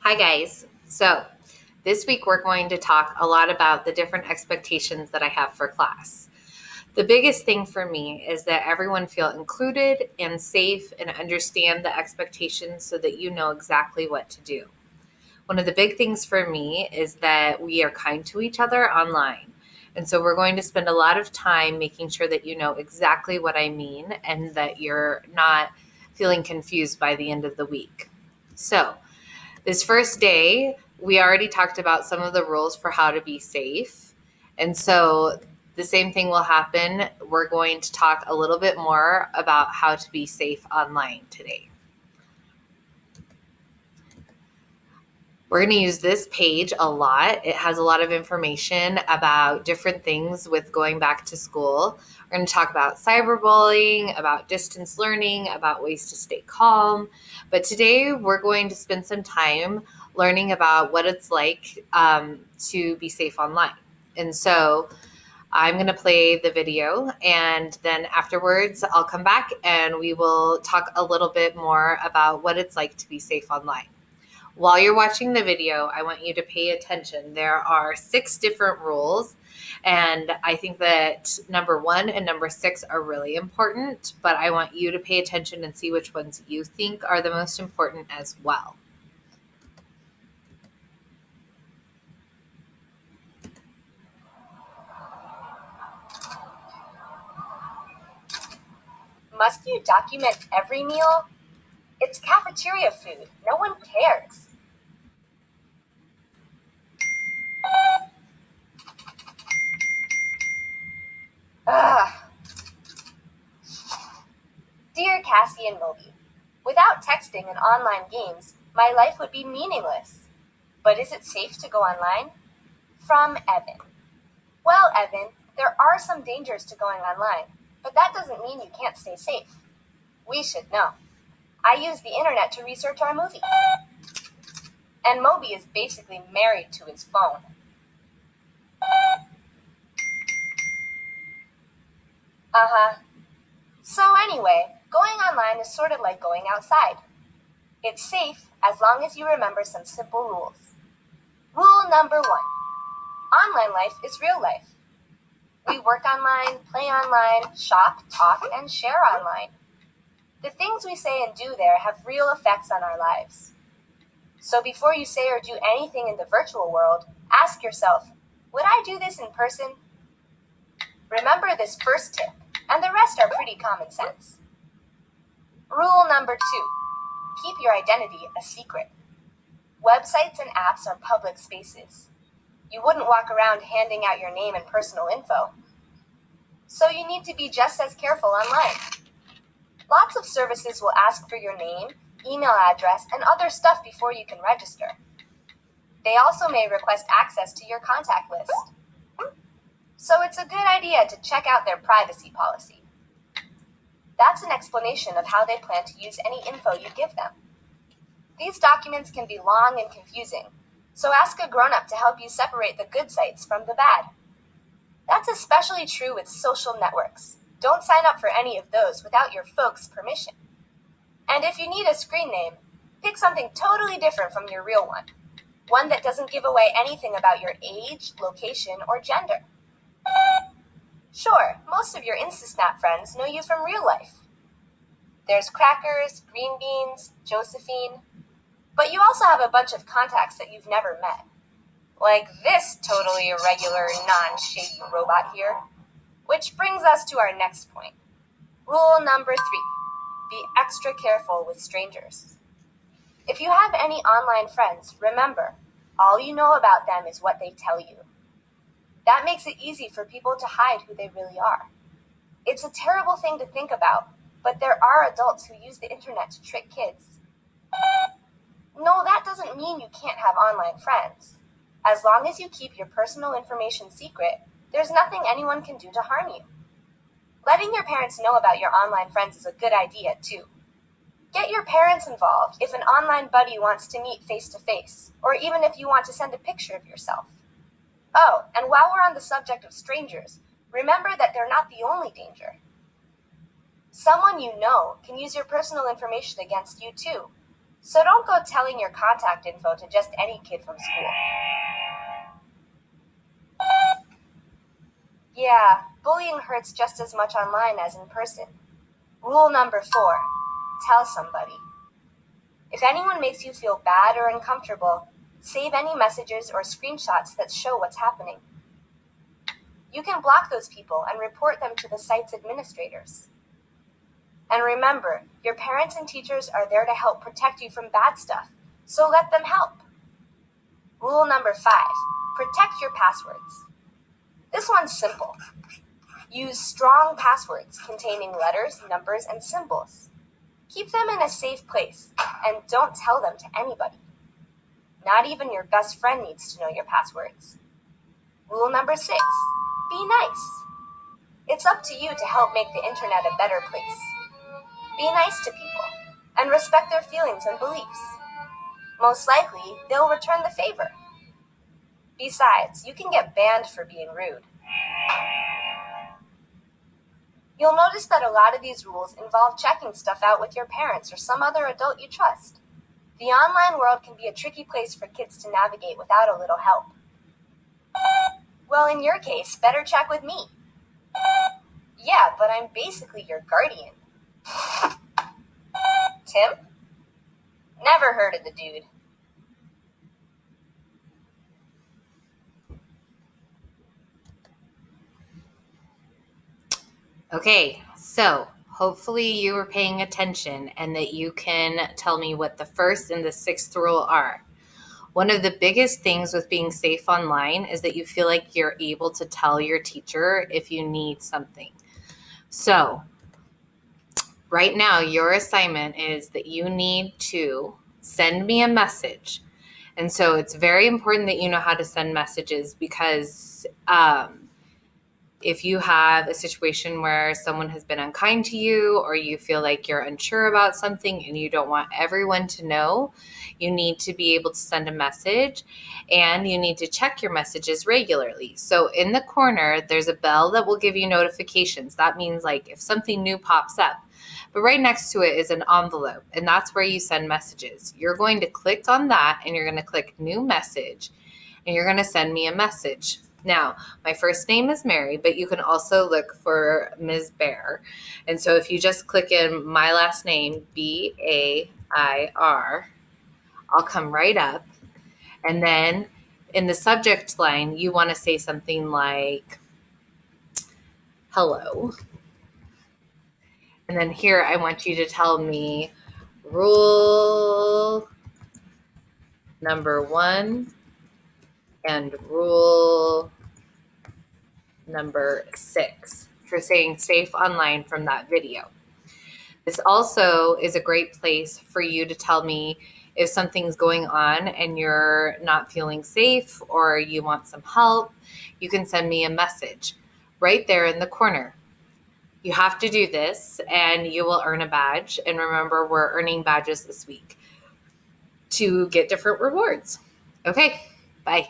Hi, guys. So, this week we're going to talk a lot about the different expectations that I have for class. The biggest thing for me is that everyone feel included and safe and understand the expectations so that you know exactly what to do. One of the big things for me is that we are kind to each other online. And so we're going to spend a lot of time making sure that you know exactly what I mean and that you're not feeling confused by the end of the week. So, this first day, we already talked about some of the rules for how to be safe. And so the same thing will happen. We're going to talk a little bit more about how to be safe online today. We're going to use this page a lot. It has a lot of information about different things with going back to school. We're going to talk about cyberbullying, about distance learning, about ways to stay calm. But today we're going to spend some time learning about what it's like to be safe online. And so I'm going to play the video, and then afterwards I'll come back and we will talk a little bit more about what it's like to be safe online. While you're watching the video, I want you to pay attention. There are 6 different rules, and I think that number 1 and number 6 are really important, but I want you to pay attention and see which ones you think are the most important as well. Must you document every meal? It's cafeteria food. No one cares. Ugh. Dear Cassie and Moby, without texting and online games, my life would be meaningless. But is it safe to go online? From Evan. Well, Evan, there are some dangers to going online, but that doesn't mean you can't stay safe. We should know. I use the internet to research our movie. And Moby is basically married to his phone. Uh-huh. So anyway, going online is sort of like going outside. It's safe as long as you remember some simple rules. Rule number 1. Online life is real life. We work online, play online, shop, talk, and share online. The things we say and do there have real effects on our lives. So before you say or do anything in the virtual world, ask yourself, would I do this in person? Remember this first tip, and the rest are pretty common sense. Rule number 2. Keep your identity a secret. Websites and apps are public spaces. You wouldn't walk around handing out your name and personal info. So you need to be just as careful online. Lots of services will ask for your name, email address, and other stuff before you can register. They also may request access to your contact list. So it's a good idea to check out their privacy policy. That's an explanation of how they plan to use any info you give them. These documents can be long and confusing, so ask a grown-up to help you separate the good sites from the bad. That's especially true with social networks. Don't sign up for any of those without your folks' permission. And if you need a screen name, pick something totally different from your real one. One that doesn't give away anything about your age, location, or gender. Sure, most of your InstaSnap friends know you from real life. There's Crackers, Green Beans, Josephine. But you also have a bunch of contacts that you've never met. Like this totally irregular, non-shady robot here. Which brings us to our next point. Rule number 3. Be extra careful with strangers. If you have any online friends, remember, all you know about them is what they tell you. That makes it easy for people to hide who they really are. It's a terrible thing to think about, but there are adults who use the internet to trick kids. No, that doesn't mean you can't have online friends. As long as you keep your personal information secret, there's nothing anyone can do to harm you. Letting your parents know about your online friends is a good idea, too. Get your parents involved if an online buddy wants to meet face-to-face, or even if you want to send a picture of yourself. Oh, and while we're on the subject of strangers, remember that they're not the only danger. Someone you know can use your personal information against you, too. So don't go telling your contact info to just any kid from school. Yeah, bullying hurts just as much online as in person. Rule number 4. Tell somebody. If anyone makes you feel bad or uncomfortable, save any messages or screenshots that show what's happening. You can block those people and report them to the site's administrators. And remember, your parents and teachers are there to help protect you from bad stuff, so let them help. Rule number 5. Protect your passwords. This one's simple. Use strong passwords containing letters, numbers, and symbols. Keep them in a safe place, and don't tell them to anybody. Not even your best friend needs to know your passwords. Rule number 6. Be nice. It's up to you to help make the internet a better place. Be nice to people, and respect their feelings and beliefs. Most likely, they'll return the favor. Besides, you can get banned for being rude. You'll notice that a lot of these rules involve checking stuff out with your parents or some other adult you trust. The online world can be a tricky place for kids to navigate without a little help. Well, in your case, better check with me. Yeah, but I'm basically your guardian. Tim? Never heard of the dude. Okay, so hopefully you were paying attention and that you can tell me what the first and the sixth rule are. One of the biggest things with being safe online is that you feel like you're able to tell your teacher if you need something. So right now, your assignment is that you need to send me a message. And so it's very important that you know how to send messages because if you have a situation where someone has been unkind to you or you feel like you're unsure about something and you don't want everyone to know, you need to be able to send a message and you need to check your messages regularly. So in the corner, there's a bell that will give you notifications. That means like if something new pops up. But right next to it is an envelope, and that's where you send messages. You're going to click on that and you're going to click new message and you're going to send me a message. Now, my first name is Mary, but you can also look for Ms. Bair. And so if you just click in my last name, Bair, I'll come right up. And then in the subject line, you want to say something like, hello. And then here, I want you to tell me rule number 1 and rule number 6 for saying safe online from that video. This also is a great place for you to tell me if something's going on and you're not feeling safe or you want some help. You can send me a message right there in the corner. You have to do this and you will earn a badge. And remember, we're earning badges this week to get different rewards. Okay, bye.